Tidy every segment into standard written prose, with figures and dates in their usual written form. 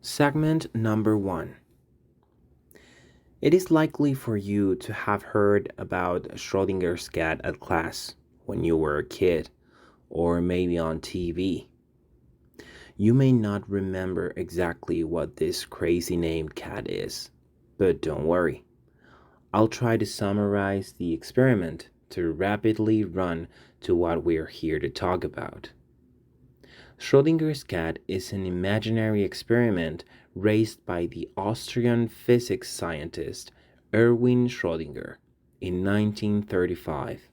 Segment number 1. It is likely for you to have heard about Schrodinger's cat at class when you were a kid, or maybe on TV. You may not remember exactly what this crazy named cat is, but don't worry. I'll try to summarize the experiment to rapidly run to what we're here to talk about. Schrodinger's cat is an imaginary experiment raised by the Austrian physics scientist Erwin Schrödinger in 1935.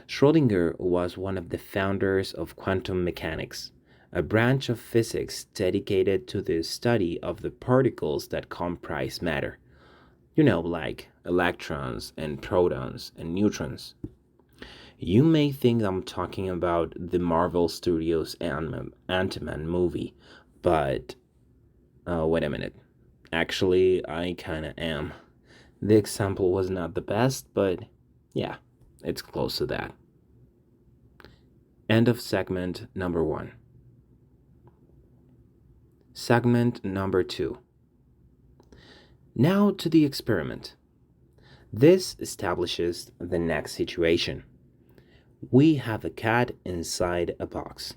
Schrödinger was one of the founders of quantum mechanics, a branch of physics dedicated to the study of the particles that comprise matter. Like electrons and protons and neutrons. You may think I'm talking about the Marvel Studios Ant-Man movie, but wait a minute. Actually, I kinda am. The example was not the best, but yeah, it's close to that. End of segment number 1. Segment number 2. Now to the experiment. This establishes the next situation. We have a cat inside a box.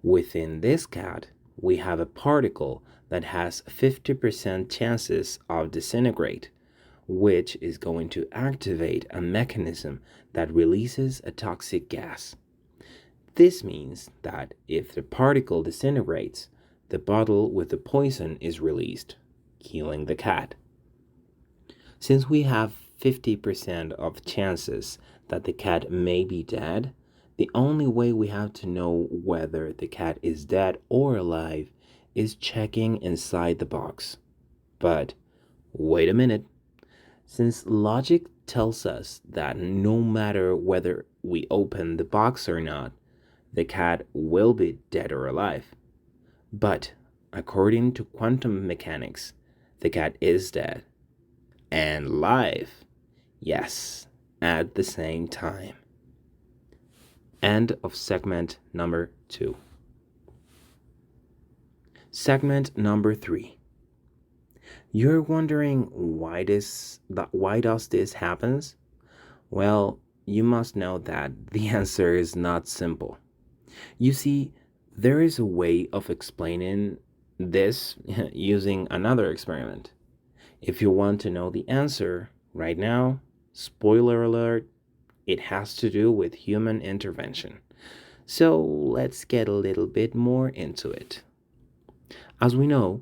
Within this cat, we have a particle that has 50% chances of disintegrate, which is going to activate a mechanism that releases a toxic gas. This means that if the particle disintegrates, the bottle with the poison is released, killing the cat. Since we have 50% of chances that the cat may be dead, the only way we have to know whether the cat is dead or alive is checking inside the box. But wait a minute. Since logic tells us that no matter whether we open the box or not, the cat will be dead or alive. But according to quantum mechanics, the cat is dead and alive. Yes, at the same time. End of segment number 2. Segment number 3. You're wondering why does this happens? Well, you must know that the answer is not simple. You see, there is a way of explaining this using another experiment. If you want to know the answer right now, spoiler alert, it has to do with human intervention. So let's get a little bit more into it. As we know,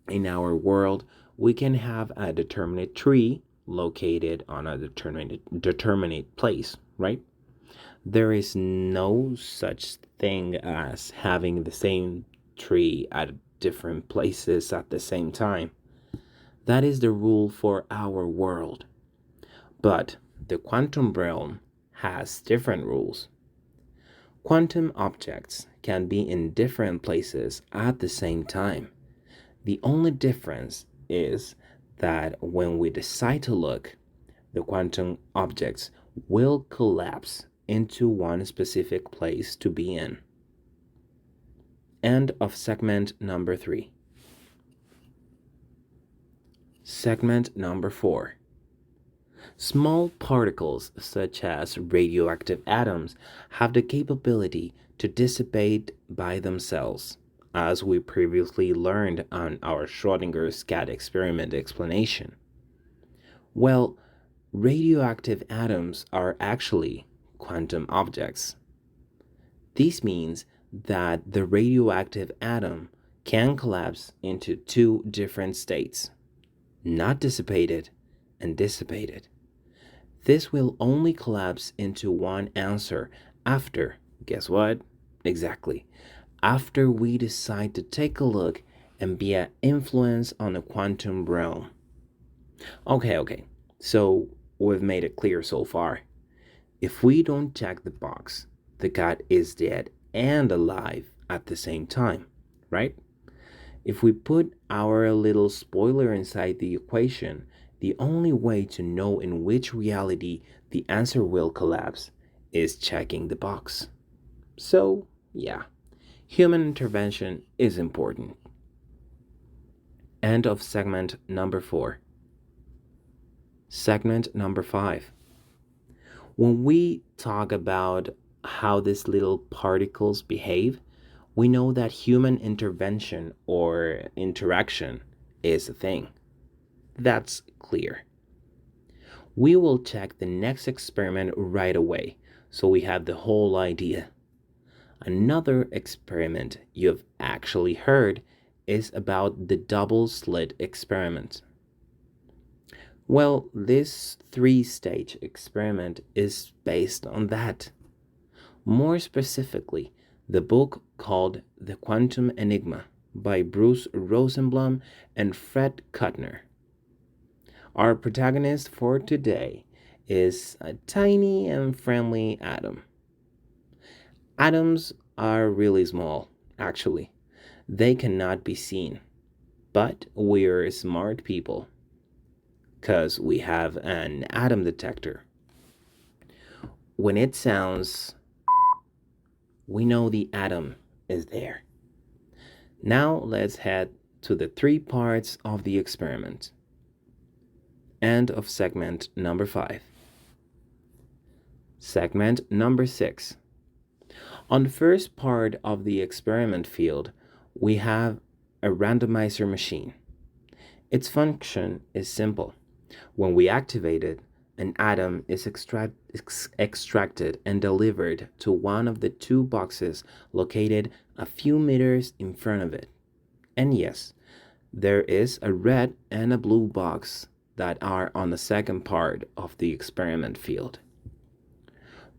in our world, we can have a determinate tree located on a determinate place, right? There is no such thing as having the same tree at different places at the same time. That is the rule for our world. But the quantum realm has different rules. Quantum objects can be in different places at the same time. The only difference is that when we decide to look, the quantum objects will collapse into one specific place to be in. End of segment number 3. Segment number 4. Small particles such as radioactive atoms have the capability to dissipate by themselves, as we previously learned on our Schrodinger's cat experiment explanation. Well, radioactive atoms are actually quantum objects. This means that the radioactive atom can collapse into two different states, not dissipated and dissipated. This will only collapse into one answer after, guess what? Exactly. After we decide to take a look and be an influence on the quantum realm. Okay. So we've made it clear so far. If we don't check the box, the cat is dead and alive at the same time, right? If we put our little spoiler inside the equation, the only way to know in which reality the answer will collapse is checking the box. So, yeah, human intervention is important. End of segment number 4. Segment number 5. When we talk about how these little particles behave, we know that human intervention or interaction is a thing. That's clear. We will check the next experiment right away so we have the whole idea. Another experiment you've actually heard is about the double slit experiment. Well, this 3-stage experiment is based on that. More specifically, the book called The Quantum Enigma by Bruce Rosenblum and Fred Kuttner. Our protagonist for today is a tiny and friendly atom. Atoms are really small, actually. They cannot be seen. But we're smart people because we have an atom detector. When it sounds, we know the atom is there. Now let's head to the 3 parts of the experiment. End of segment number 5. Segment number 6. On the first part of the experiment field, we have a randomizer machine. Its function is simple. When we activate it, an atom is extracted and delivered to one of the 2 boxes located a few meters in front of it. And yes, there is a red and a blue box that are on the second part of the experiment field.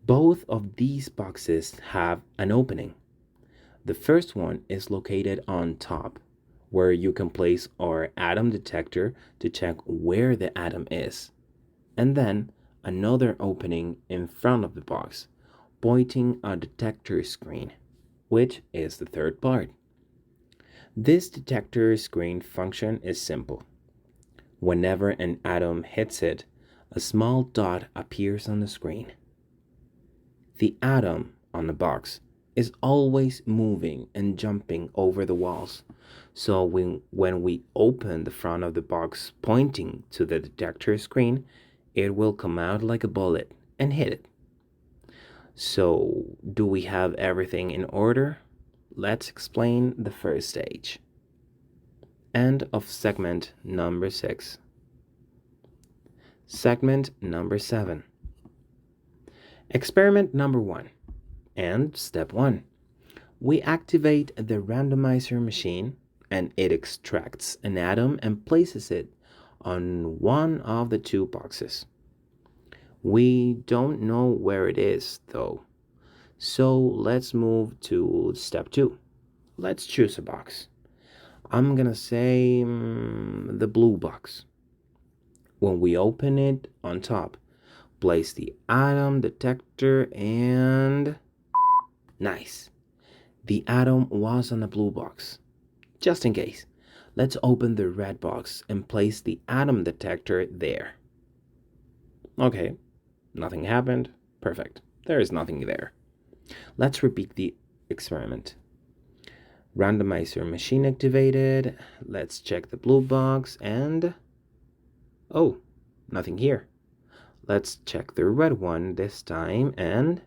Both of these boxes have an opening. The first one is located on top, where you can place our atom detector to check where the atom is, and then another opening in front of the box, pointing a detector screen, which is the third part. This detector screen function is simple. Whenever an atom hits it, a small dot appears on the screen. The atom on the box is always moving and jumping over the walls. So when we open the front of the box pointing to the detector screen, it will come out like a bullet and hit it. So, do we have everything in order? Let's explain the first stage. End of segment number 6. Segment number 7. Experiment number 1. And step 1. We activate the randomizer machine and it extracts an atom and places it on one of the 2 boxes. We don't know where it is though. So let's move to step 2. Let's choose a box. I'm gonna say the blue box. When we open it on top, place the atom detector and nice. The atom was on the blue box. Just in case, let's open the red box and place the atom detector there. Okay, nothing happened. Perfect. There is nothing there. Let's repeat the experiment. Randomizer machine activated. Let's check the blue box and oh, nothing here. Let's check the red one this time and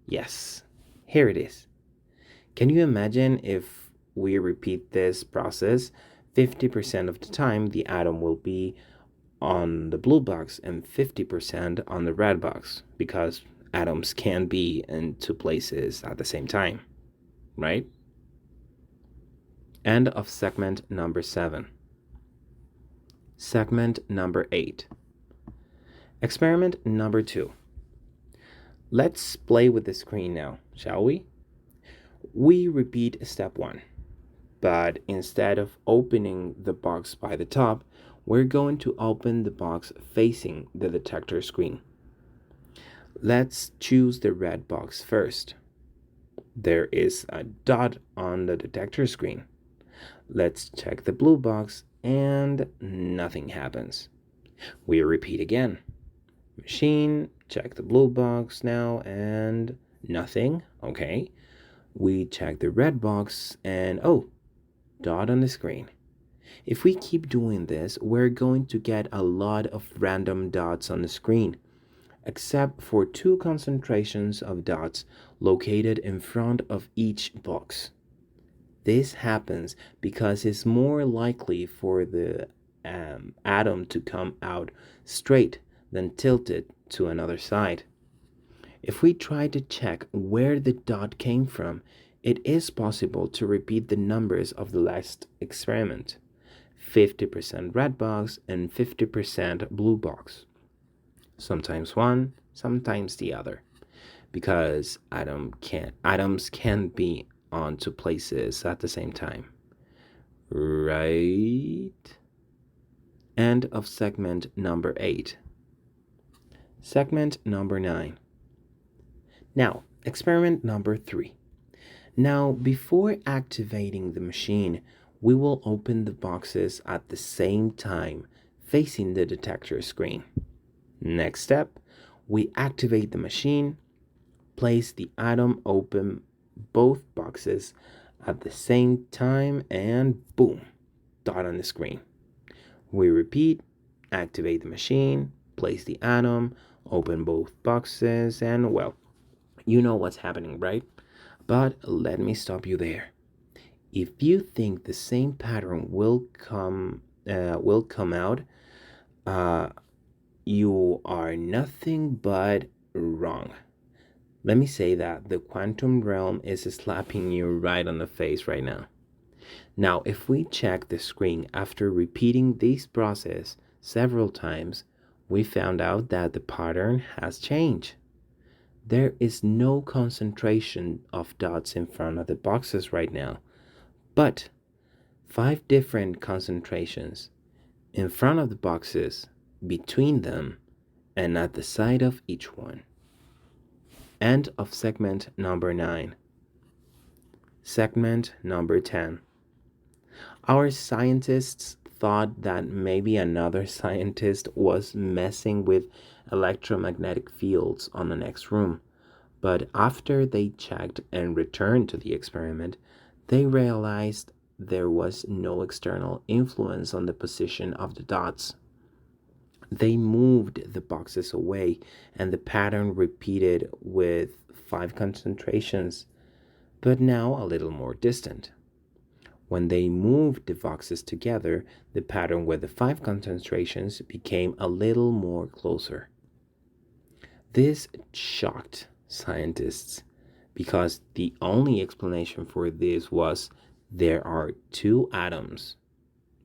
yes, here it is. Can you imagine if we repeat this process 50% of the time the atom will be on the blue box and 50% on the red box because atoms can be in 2 places at the same time, right? End of segment number 7. Segment number 8. Experiment number 2. Let's play with the screen now, shall we? We repeat step 1, but instead of opening the box by the top, we're going to open the box facing the detector screen. Let's choose the red box first. There is a dot on the detector screen. Let's check the blue box and nothing happens. We repeat again. Machine, check the blue box now and nothing. Okay. We check the red box and oh, dot on the screen. If we keep doing this, we're going to get a lot of random dots on the screen, except for two concentrations of dots located in front of each box. This happens because it's more likely for the atom to come out straight than tilted to another side. If we try to check where the dot came from, it is possible to repeat the numbers of the last experiment: 50% red box and 50% blue box. Sometimes one, sometimes the other, because atoms can't be on two places at the same time. Right? End of segment number 8. Segment number 9. Now, experiment number 3. Now, before activating the machine, we will open the boxes at the same time, facing the detector screen. Next step, we activate the machine, place the atom, open both boxes at the same time, and boom, dot on the screen. We repeat, activate the machine, place the atom, open both boxes, and well, you know what's happening, right? But let me stop you there. If you think the same pattern will come out, you are nothing but wrong. Let me say that the quantum realm is slapping you right on the face right now. Now, if we check the screen after repeating this process several times, we found out that the pattern has changed. There is no concentration of dots in front of the boxes right now, but 5 different concentrations in front of the boxes, between them, and at the side of each one. End of segment number 9. Segment number 10. Our scientists thought that maybe another scientist was messing with electromagnetic fields on the next room, but after they checked and returned to the experiment, they realized there was no external influence on the position of the dots. They moved the boxes away, and the pattern repeated with 5 concentrations, but now a little more distant. When they moved the boxes together, the pattern with the 5 concentrations became a little more closer. This shocked scientists because the only explanation for this was there are 2 atoms,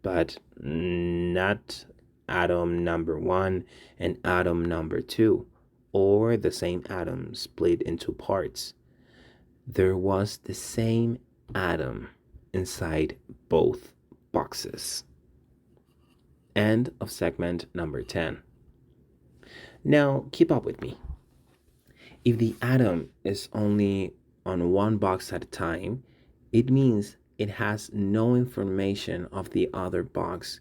but not atom number 1 and atom number 2, or the same atom split into parts. There was the same atom inside both boxes. End of segment number 10. Now, keep up with me. If the atom is only on one box at a time, it means it has no information of the other box,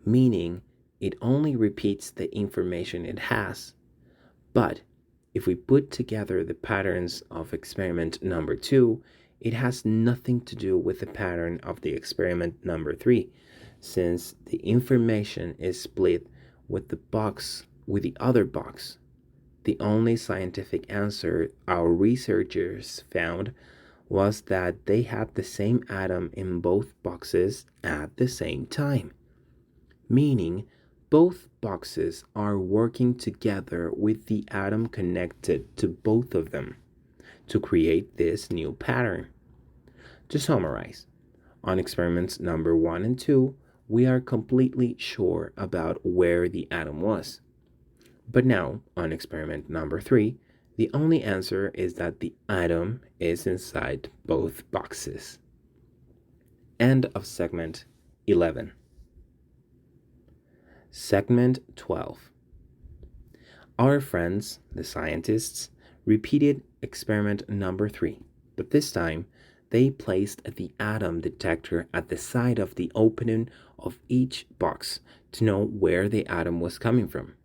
meaning it only repeats the information it has. But if we put together the patterns of experiment number 2, it has nothing to do with the pattern of the experiment number 3, since the information is split with the other box. The only scientific answer our researchers found was that they had the same atom in both boxes at the same time, meaning both boxes are working together with the atom connected to both of them to create this new pattern. To summarize, on experiments number 1 and 2, we are completely sure about where the atom was. But now, on experiment number 3, the only answer is that the atom is inside both boxes. End of segment 11. Segment 12. Our friends, the scientists, repeated experiment number 3, but this time they placed the atom detector at the side of the opening of each box to know where the atom was coming from.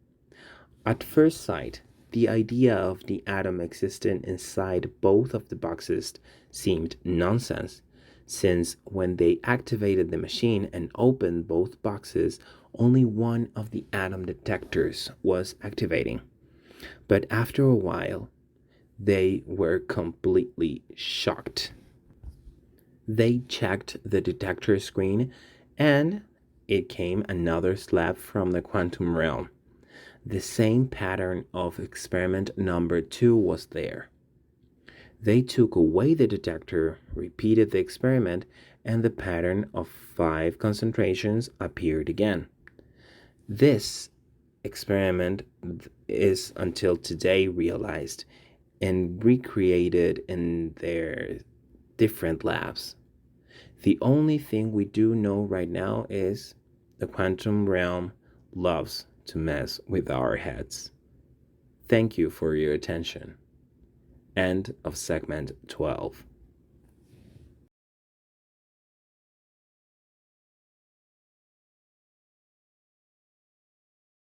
At first sight, the idea of the atom existing inside both of the boxes seemed nonsense, since when they activated the machine and opened both boxes, only one of the atom detectors was activating. But after a while, they were completely shocked. They checked the detector screen and it came another slap from the quantum realm. The same pattern of experiment number 2 was there. They took away the detector, repeated the experiment, and the pattern of 5 concentrations appeared again. This experiment is until today realized and recreated in their different labs. The only thing we do know right now is the quantum realm loves to mess with our heads. Thank you for your attention. End of segment 12.